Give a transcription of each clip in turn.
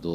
2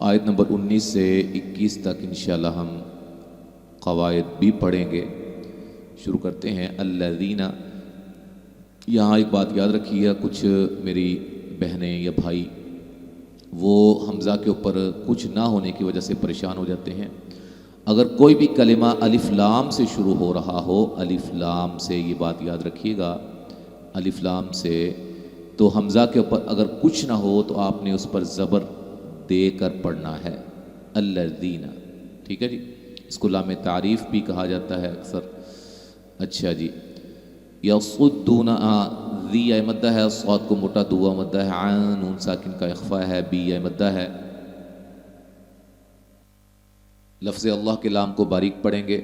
آیت نمبر 19 سے 21 تک انشاءاللہ ہم قواعد بھی پڑھیں گے۔ شروع کرتے ہیں۔ الذین، یہاں ایک بات یاد رکھیے گا، کچھ میری بہنیں یا بھائی وہ حمزہ کے اوپر کچھ نہ ہونے کی وجہ سے پریشان ہو جاتے ہیں۔ اگر کوئی بھی کلمہ الف لام سے شروع ہو رہا ہو، الف لام سے، یہ بات یاد رکھیے گا، الف لام سے، تو حمزہ کے اوپر اگر کچھ نہ ہو تو آپ نے اس پر زبر دے کر پڑھنا ہے، الذین، ٹھیک ہے جی۔ اس کو لام تعریف بھی کہا جاتا ہے اکثر۔ اچھا جی، یصدون، ذی یا مدہ ہے، صاد کو موٹا دوا مدہ ہے، عین نون ساکن کا اخفا ہے، بی یا مدہ ہے۔ لفظ اللہ کے لام کو باریک پڑھیں گے۔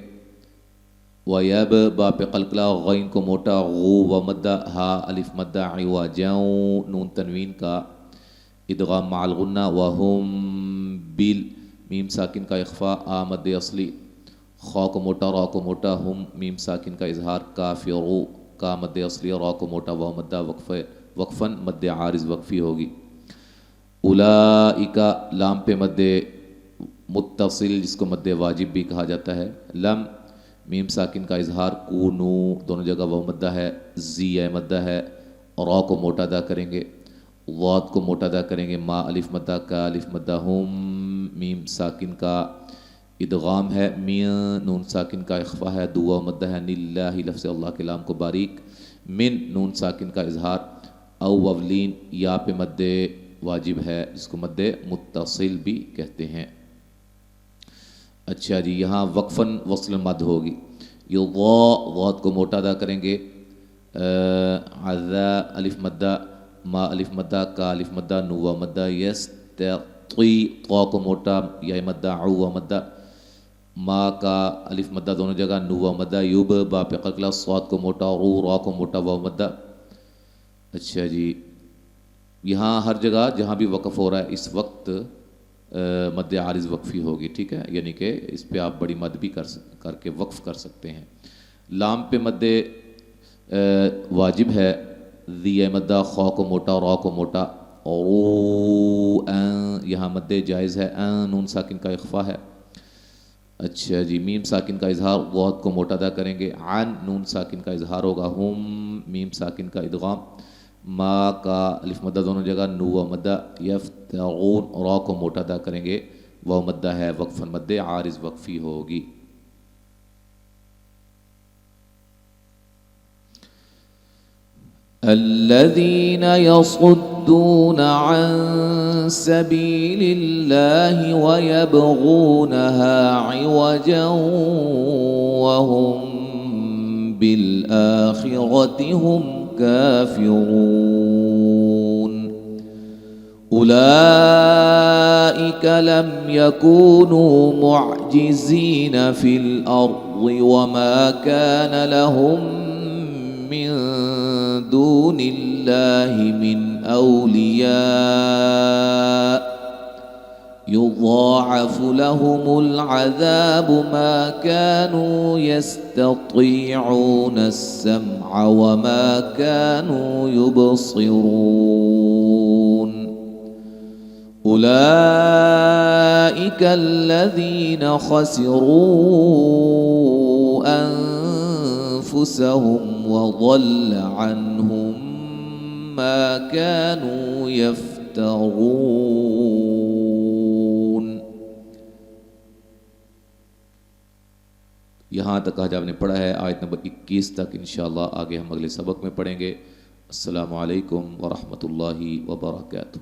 ویب، با پہ قلقلہ، غین کو موٹا، غو و مدہ، ہا الف مدہ، عوجاؤں نون تنوین کا ادغام مع الغنہ، وہم بل میم ساکن کا اخفا، آ مد اصلی، خا کو موٹا، را کو موٹا، ہم میم ساکن کا اظہار، کافرو، کا مد اصلی، را کو موٹا، وہ مدہ وقفاً مد عارض وقفی ہوگی۔ اولئک، لام پہ مد متصل جس کو مد واجب بھی کہا جاتا ہے، لم میم ساکن کا اظہار، کونو دونوں جگہ وہ مدہ ہے، زی مدہ ہے، را کو موٹا ادا کریں گے، ضاد کو موٹا ادا کریں گے، ما الف مدہ، کا الف مدہ، ہم میم ساکن کا ادغام ہے، مین نون ساکن کا اخفا ہے، دوا مدہ ہے، نلہ لفظ اللہ کے لام کو باریک، من نون ساکن کا اظہار، او وولین یا پہ مد واجب ہے جس کو مد متصل بھی کہتے ہیں۔ اچھا جی، یہاں وقفاً وصل مد ہوگی، یہ ضاد کو موٹا ادا کریں گے، عذا الف مدہ، ما الف مدہ، کا الف مدہ، نو مدہ، یستطیع طا کو موٹا، یا مدہ، عو مدہ، ما کا الف مدہ دونوں جگہ، نو مدہ، یوب با پہ قلقلہ، صاد کو موٹا، رو را کو موٹا، و مدہ۔ اچھا جی، یہاں ہر جگہ جہاں بھی وقف ہو رہا ہے اس وقت مد عارض وقفی ہوگی، ٹھیک ہے، یعنی کہ اس پہ آپ بڑی مد بھی کر کے وقف کر سکتے ہیں۔ لام پہ مد واجب ہے، ذی مدہ، خا کو موٹا، را کو موٹا، او، یہاں مد جائز ہے، نون ساکن کا اخفا ہے۔ اچھا جی، میم ساکن کا اظہار، ضاد کو موٹا ادا کریں گے، عن نون ساکن کا اظہار ہوگا، ہم میم ساکن کا ادغام، ما کا الف مدہ دونوں جگہ، نو مدہ، یفتغون را کو موٹا ادا کریں گے، وہ مدہ ہے، وقفاً مد عارض وقفی ہوگی۔ الذین یصدون عن سبیل اللہ ویبغونها عوجا وهم بالآخرة هم كافرون أولئك لم يكونوا معجزين في الأرض وما كان لهم من دون الله من أولياء يضاعف لهم العذاب ما كانوا يستطيعون السمع وما كانوا يبصرون أولئك الذين خسروا أنفسهم وضل عنهم ما كانوا يفترون۔ یہاں تک آج آپ نے پڑھا ہے، آیت نمبر 21 تک انشاءاللہ آگے ہم اگلے سبق میں پڑھیں گے۔ السلام علیکم ورحمۃ اللہ وبرکاتہ۔